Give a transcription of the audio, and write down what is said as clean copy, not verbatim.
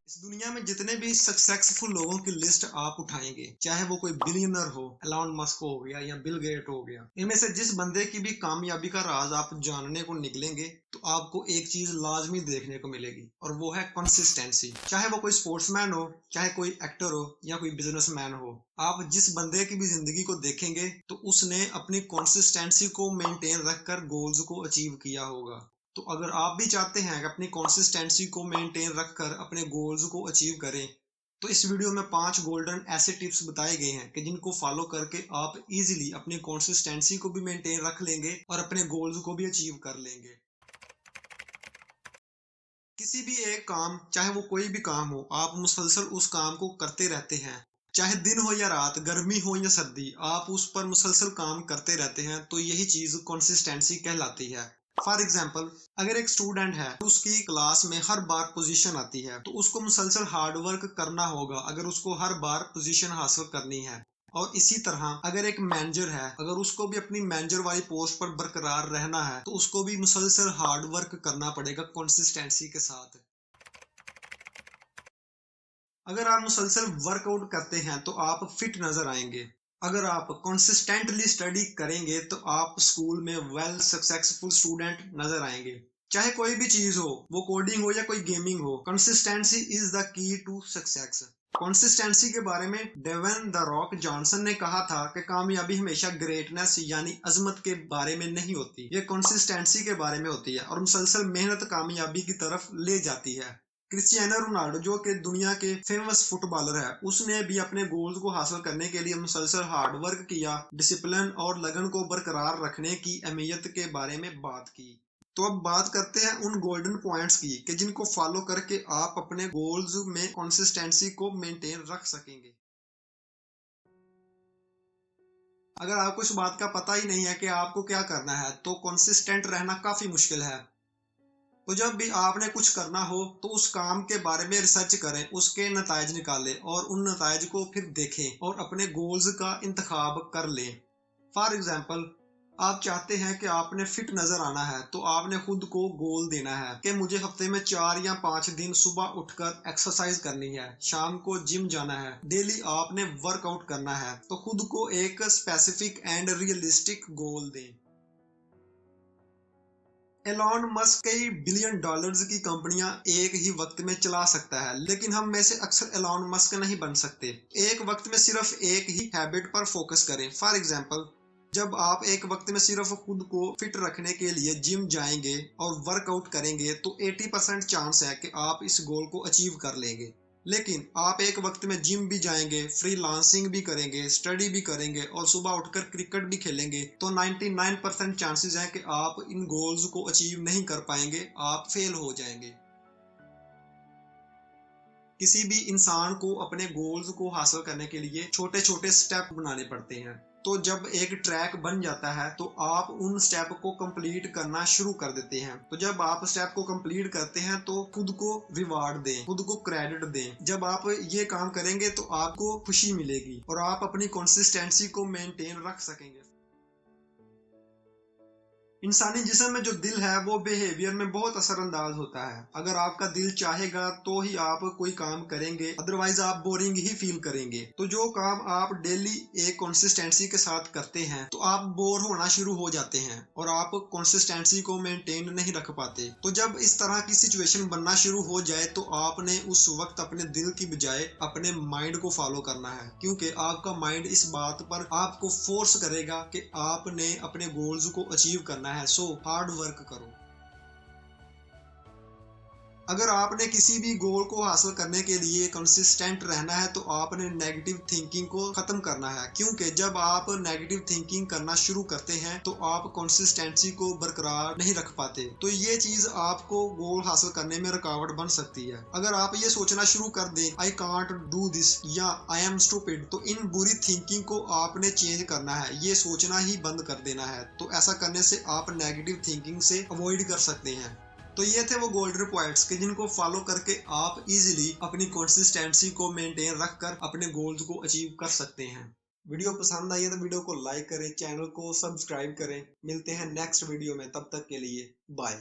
इस दुनिया में जितने भी सक्सेसफुल लोगों की लिस्ट आप उठाएंगे, चाहे वो कोई बिलियनर हो, एलॉन मस्क हो गया या बिल गेट हो गया, इनमें से जिस बंदे की भी कामयाबी का राज आप जानने को निकलेंगे तो आपको एक चीज लाजमी देखने को मिलेगी और वो है कंसिस्टेंसी। चाहे वो कोई स्पोर्ट्समैन हो, चाहे कोई एक्टर हो या कोई बिजनेसमैन हो, आप जिस बंदे की भी जिंदगी को देखेंगे तो उसने अपनी कंसिस्टेंसी को मेंटेन रखकर गोल्स को अचीव किया होगा। तो अगर आप भी चाहते हैं कि अपनी कंसिस्टेंसी को मेंटेन रखकर अपने गोल्स को अचीव करें, तो इस वीडियो में 5 गोल्डन ऐसे टिप्स बताए गए हैं कि जिनको फॉलो करके आप इजीली अपनी कंसिस्टेंसी को भी मेंटेन रख लेंगे और अपने गोल्स को भी अचीव कर लेंगे। किसी भी एक काम, चाहे वो कोई भी काम हो, आप मुसलसल उस काम को करते रहते हैं। चाहे दिन हो या रात, गर्मी हो या सर्दी, आप उस पर मुसलसल काम करते रहते हैं, तो यही चीज कंसिस्टेंसी कहलाती है। फॉर एग्जाम्पल, अगर एक स्टूडेंट है, उसकी क्लास में हर बार पोजीशन आती है, तो उसको मुसलसल हार्ड वर्क करना होगा अगर उसको हर बार पोजीशन हासिल करनी है। और इसी तरह अगर एक मैनेजर है, अगर उसको भी अपनी मैनेजर वाली पोस्ट पर बरकरार रहना है, तो उसको भी मुसलसल हार्ड वर्क करना पड़ेगा कंसिस्टेंसी के साथ। अगर आप मुसलसल वर्कआउट करते हैं तो आप फिट नजर आएंगे। अगर आप कंसिस्टेंटली स्टडी करेंगे तो आप स्कूल में वेल सक्सेसफुल स्टूडेंट नजर आएंगे। चाहे कोई भी चीज हो, वो कोडिंग हो या कोई गेमिंग हो, consistency is the key to success. Consistency के बारे में डेवन द रॉक जॉनसन ने कहा था कि कामयाबी हमेशा ग्रेटनेस यानी अजमत के बारे में नहीं होती, ये कंसिस्टेंसी के बारे में होती है और मुसलसल मेहनत कामयाबी की तरफ ले जाती है। क्रिस्टियानो रोनाल्डो जो कि दुनिया के फेमस फुटबॉलर है, उसने भी अपने गोल्स को हासिल करने के लिए मुसलसल हार्ड वर्क किया, डिसिप्लिन और लगन को बरकरार रखने की अहमियत के बारे में बात की। तो अब बात करते हैं उन गोल्डन पॉइंट्स की कि जिनको फॉलो करके आप अपने गोल्स में कंसिस्टेंसी को मेंटेन रख सकेंगे। अगर आपको इस बात का पता ही नहीं है कि आपको क्या करना है, तो कंसिस्टेंट रहना काफी मुश्किल है। तो जब भी आपने कुछ करना हो तो उस काम के बारे में रिसर्च करें, उसके नतायज निकालें और उन नतायज को फिर देखें और अपने गोल्स का इंतखाब कर लें। फॉर एग्जाम्पल, आप चाहते हैं कि आपने फिट नजर आना है, तो आपने खुद को गोल देना है कि मुझे हफ्ते में 4 या 5 दिन सुबह उठकर एक्सरसाइज करनी है, शाम को जिम जाना है, डेली आपने वर्कआउट करना है। तो खुद को एक स्पेसिफिक एंड रियलिस्टिक गोल दें। एलॉन मस्क कई बिलियन डॉलर्स की कंपनियां एक ही वक्त में चला सकता है, लेकिन हम में से अक्सर एलॉन मस्क नहीं बन सकते। एक वक्त में सिर्फ एक ही हैबिट पर फोकस करें। फॉर एग्जाम्पल, जब आप एक वक्त में सिर्फ खुद को फिट रखने के लिए जिम जाएंगे और वर्कआउट करेंगे तो 80% चांस है कि आप इस गोल को अचीव कर लेंगे। लेकिन आप एक वक्त में जिम भी जाएंगे, फ्रीलांसिंग भी करेंगे, स्टडी भी करेंगे और सुबह उठकर क्रिकेट भी खेलेंगे, तो 99% चांसेस हैं कि आप इन गोल्स को अचीव नहीं कर पाएंगे, आप फेल हो जाएंगे। किसी भी इंसान को अपने गोल्स को हासिल करने के लिए छोटे छोटे स्टेप बनाने पड़ते हैं। तो जब एक ट्रैक बन जाता है तो आप उन स्टेप को कंप्लीट करना शुरू कर देते हैं। तो जब आप स्टेप को कंप्लीट करते हैं तो खुद को रिवार्ड दें, खुद को क्रेडिट दें। जब आप ये काम करेंगे तो आपको खुशी मिलेगी और आप अपनी कंसिस्टेंसी को मेंटेन रख सकेंगे। इंसानी जिस्म में जो दिल है वो बिहेवियर में बहुत असरअंदाज होता है। अगर आपका दिल चाहेगा तो ही आप कोई काम करेंगे, अदरवाइज आप बोरिंग ही फील करेंगे। तो जो काम आप डेली एक कंसिस्टेंसी के साथ करते हैं तो आप बोर होना शुरू हो जाते हैं और आप कंसिस्टेंसी को मेंटेन नहीं रख पाते। तो जब इस तरह की सिचुएशन बनना शुरू हो जाए तो आपने उस वक्त अपने दिल की बजाय अपने माइंड को फॉलो करना है, क्योंकि आपका माइंड इस बात पर आपको फोर्स करेगा कि आपने अपने गोल्स को अचीव करना है। सो हार्ड वर्क करो। अगर आपने किसी भी गोल को हासिल करने के लिए कंसिस्टेंट रहना है तो आपने नेगेटिव थिंकिंग को खत्म करना है, क्योंकि जब आप नेगेटिव थिंकिंग करना शुरू करते हैं तो आप कंसिस्टेंसी को बरकरार नहीं रख पाते। तो ये चीज आपको गोल हासिल करने में रुकावट बन सकती है। अगर आप ये सोचना शुरू कर दें, आई कांट डू दिस या आई एम स्टूपिड, तो इन बुरी थिंकिंग को आपने चेंज करना है, ये सोचना ही बंद कर देना है। तो ऐसा करने से आप नेगेटिव थिंकिंग से अवॉइड कर सकते हैं। तो ये थे वो गोल्डन पॉइंट्स के जिनको फॉलो करके आप इजीली अपनी कंसिस्टेंसी को मेंटेन रखकर अपने गोल्स को अचीव कर सकते हैं। वीडियो पसंद आई है तो वीडियो को लाइक करें, चैनल को सब्सक्राइब करें। मिलते हैं नेक्स्ट वीडियो में, तब तक के लिए बाय।